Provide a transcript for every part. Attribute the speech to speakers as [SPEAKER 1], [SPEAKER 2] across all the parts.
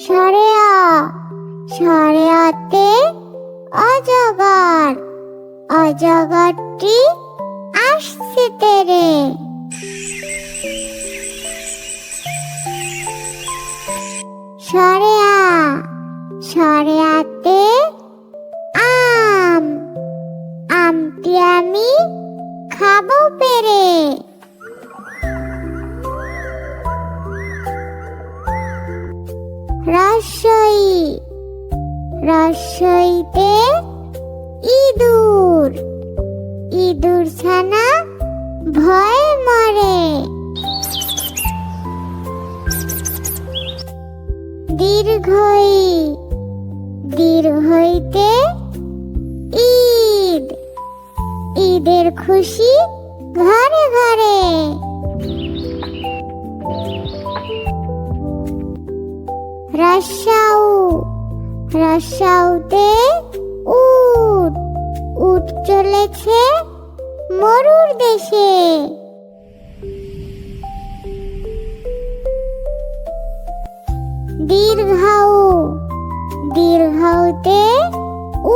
[SPEAKER 1] সারে আ, সারে আতে অজগর, অজগরটি আসছে তেরে। সারে আ, সারে আতে আম, আমটি আমি খাবো পেরে। রসই, রসইতে ইঁদুর, ইঁদুর ছানা ভয়ে মরে। দীর্ঘই, দীর্ঘইতে ঈদ, ঈদের খুশি ঘরে ঘরে। রসাউ, রসাউতে উট, উট চলেছে মরুর দেশে। দীর্ঘাউ, দীর্ঘাউতে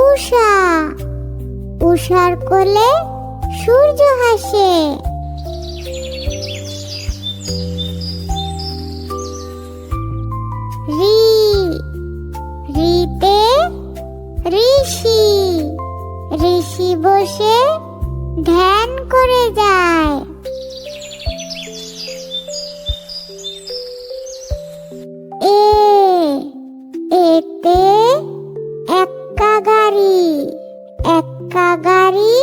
[SPEAKER 1] উষা, উষার কোলে সূর্য হাসে। রি, রিতে ঋষি, ঋষি বসে ধ্যান করে যায়। এ, এতে এক্কা গাড়ি, এক্কা গাড়ি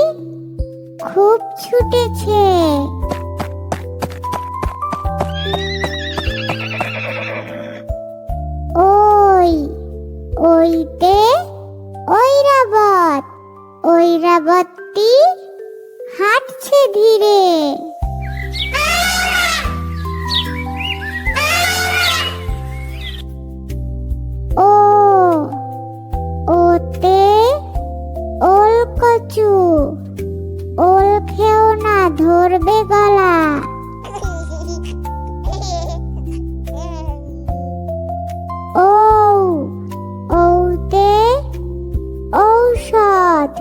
[SPEAKER 1] খুব ছুটেছে। ওই, ওইতে ঐরাবত, ঐরাবতটি হাঁটছে ধীরে। ও, ওতে ওলকচু, ওল খেও না ধরবে গলা। ও, ওতে ঔষধ,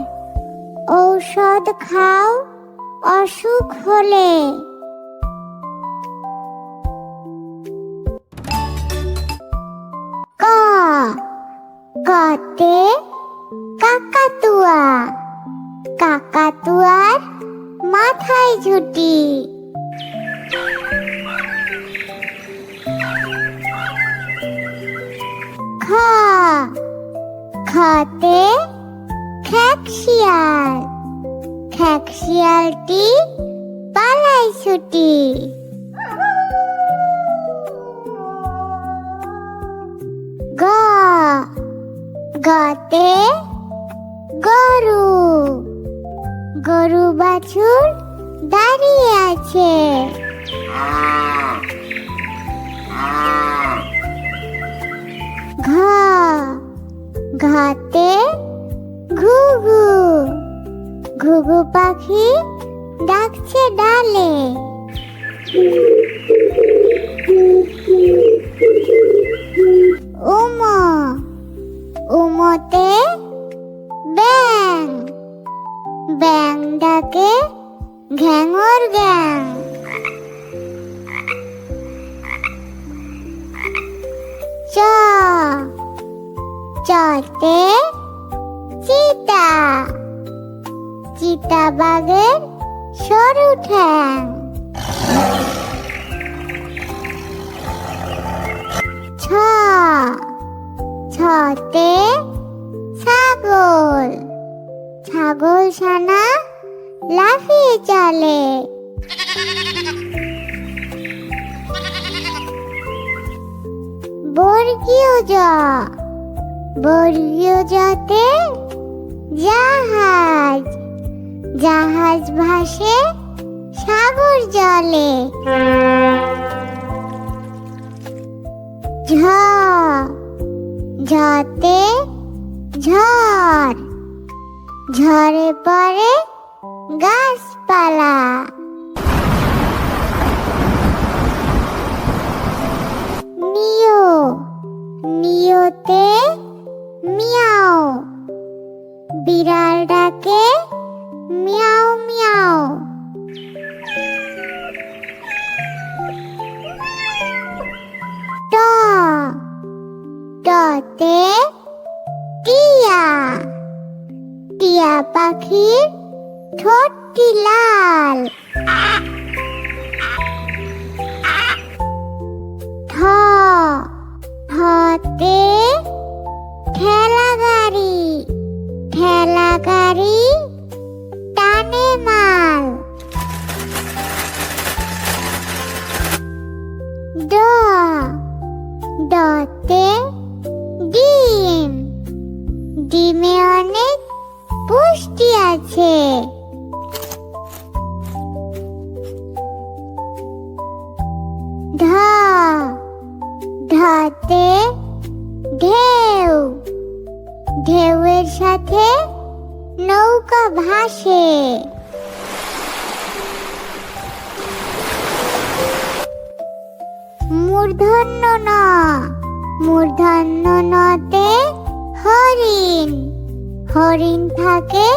[SPEAKER 1] ঔষধ খাও অসুখ হলে। ক, কতে কাকাতুয়া, কাকাতুয়ার মাথায় ঝুঁটি। খ, খতে খেকশিয়াল, খেকশিয়ালটি পালায় ছুটি। গ, গতে গরু, গরু বাছুর দাঁড়িয়ে আছে। ঘ, ঘতে ঘুঘু, ঘুঘু পাখি ডাকছে ডালে। উম, উমতে ব্যাং, ব্যাং ডাকে ঘ্যাঙর গ্যাং। চ, চতে চিতা, চিতাবাঘের সরু ঠ্যাং। ছ, ছতে ছাগল, ছাগল ছানা লাফিয়ে চলে। বর্গীয় জ, বর্গীয় জতে জাহাজ, জাহাজ ভাসে সাগর জলে। ঝ, ঝতে ঝড়, ঝড়ে পড়ে গাছপালা। নিয়, নিয় বিড়াল ডাকে মিয়াও মিয়াও। ট টতে টিয়া, টিয়া পাখির ঠোঁটটি লাল। ঠ ঠতে ঠেলা গাড়ি, ঠেলা গাড়ি টানে মাল। ড ডতে ডিম, ডিমে অনেক পুষ্টি আছে। ঢ ঢতে ঢেউ, ঢেউয়ের সাথে নৌকা ভাসে। মূর্ধন্য ন, মূর্ধন্য নতে হরিণ, হরিণ থাকে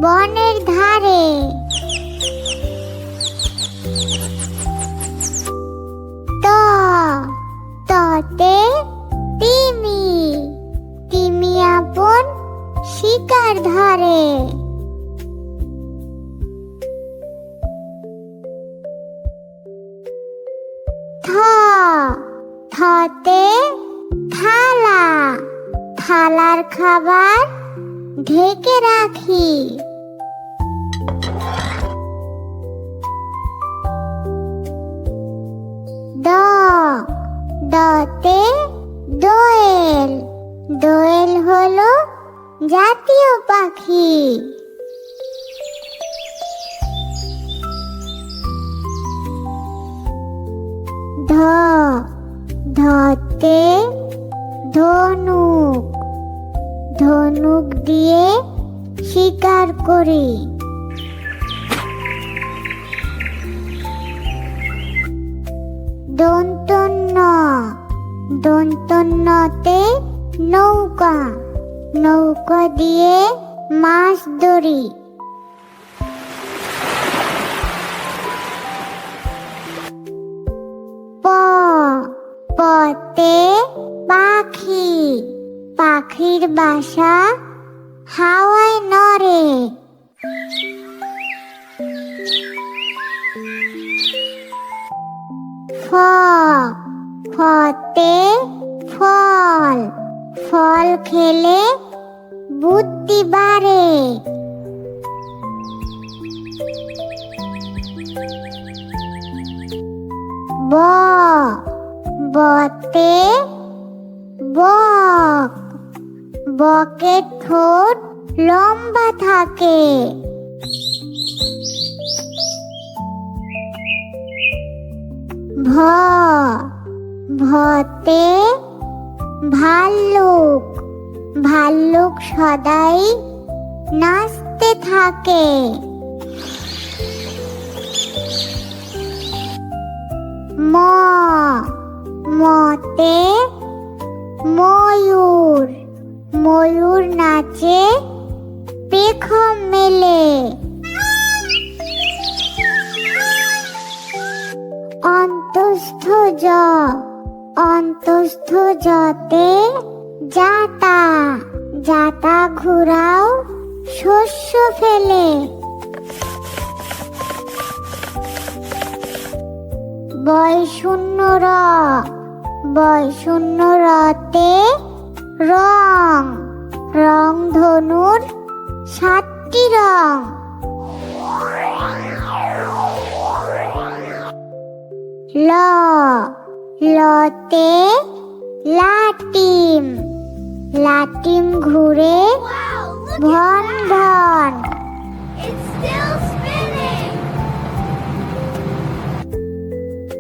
[SPEAKER 1] বনের ধারে। ত ততে তিমি, তিমি আপন শিকার ধরে। থ থতে থালা, থালার খাবার ঢেকে রাখি। দ দতে দোয়েল, দোয়েল হলো জাতীয় পাখি। ধ ধতে ধনুক, ধনুক দিয়ে শিকার করি। দন্তন্য, দন্তন্যতে নৌকা, নৌকা দিয়ে মাছ ধরি। প পতে পাখি, পাখির বাসা হাওয়ায় নড়ে। ফ ফতে ফল, ফল খেলে বুদ্ধি বাড়ে। ব বতে বক, বকের ঠোঁট লম্বা থাকে। ভ ভতে ভাল্লুক, ভাল্লুক সদাই নাচতে থাকে। ম মতে ময়ূর, ময়ূর নাচে পেখম মেলে। অন্তস্থ জ, অন্তস্থ জতে জাতা, জাতা ঘুরাও শস্য ফেলে। বয় শূন্য র, বয় শূন্য রতে রং, রং ধনুর 7টি রং। ল লতে লাটিম, লাটিম ঘুরে ভন ভন।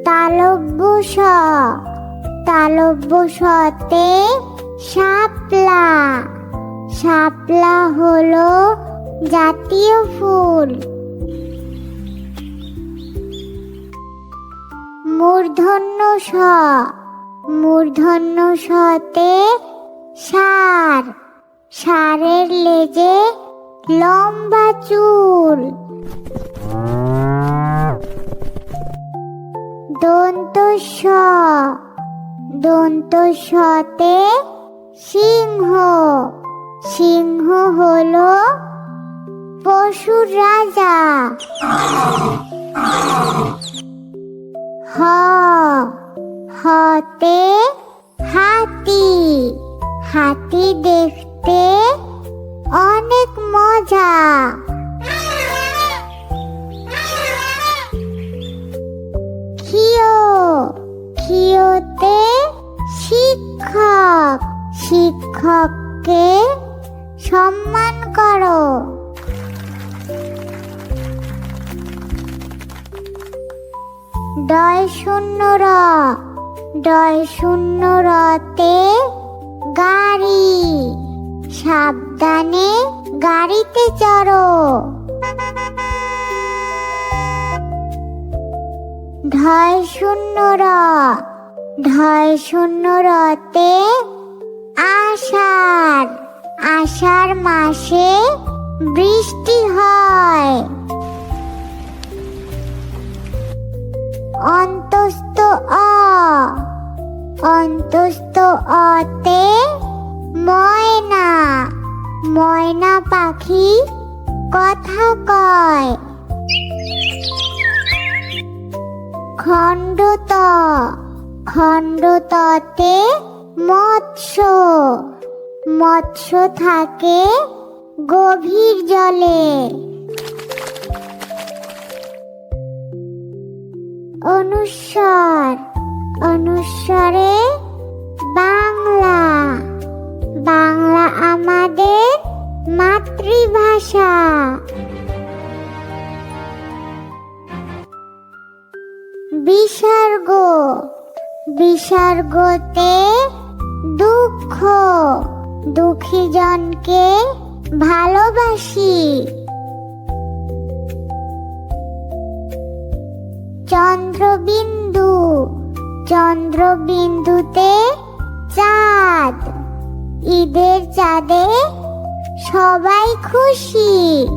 [SPEAKER 1] তালব্য স, তালব্য সতে শাপলা, শাপলা হলো জাতীয় ফুল। মূর্ধন্য স, মূর্ধন্য সতে ষাঁড়, ষাঁড়ের লেজে লম্বা চুল। দন্ত স, দন্ত সতে সিংহ। সিংহ হলো পশুর রাজা। হ, হতে হাতি। হাতি দেখতে অনেক মজা। খিও, খিওতে শিক্ষক। শিক্ষককে সম্মান করো। ডয় শূন্য র, ডয় শূন্য রতে গাড়ি। সাবধানে গাড়িতে চড়ো। ঢয় শূন্য র, ঢয় শূন্য রতে আষাঢ়। আষাঢ় মাসে বৃষ্টি হয়। অন্তস্থ অ, অন্তস্থ অতে ময়না। ময়না পাখি কথা কয়। খণ্ডত, খণ্ডততে মৎস্য। মৎস্য থাকে গভীর জলে। অনুস্বর, অনুস্বরে বাংলা। বাংলা আমাদের মাতৃভাষা। বিসর্গ, বিসর্গতে দুঃখ। দুঃখী জনকে ভালোবাসি। চন্দ্রবিন্দু, চন্দ্রবিন্দুতে চাঁদ। ঈদের চাঁদে সবাই খুশি।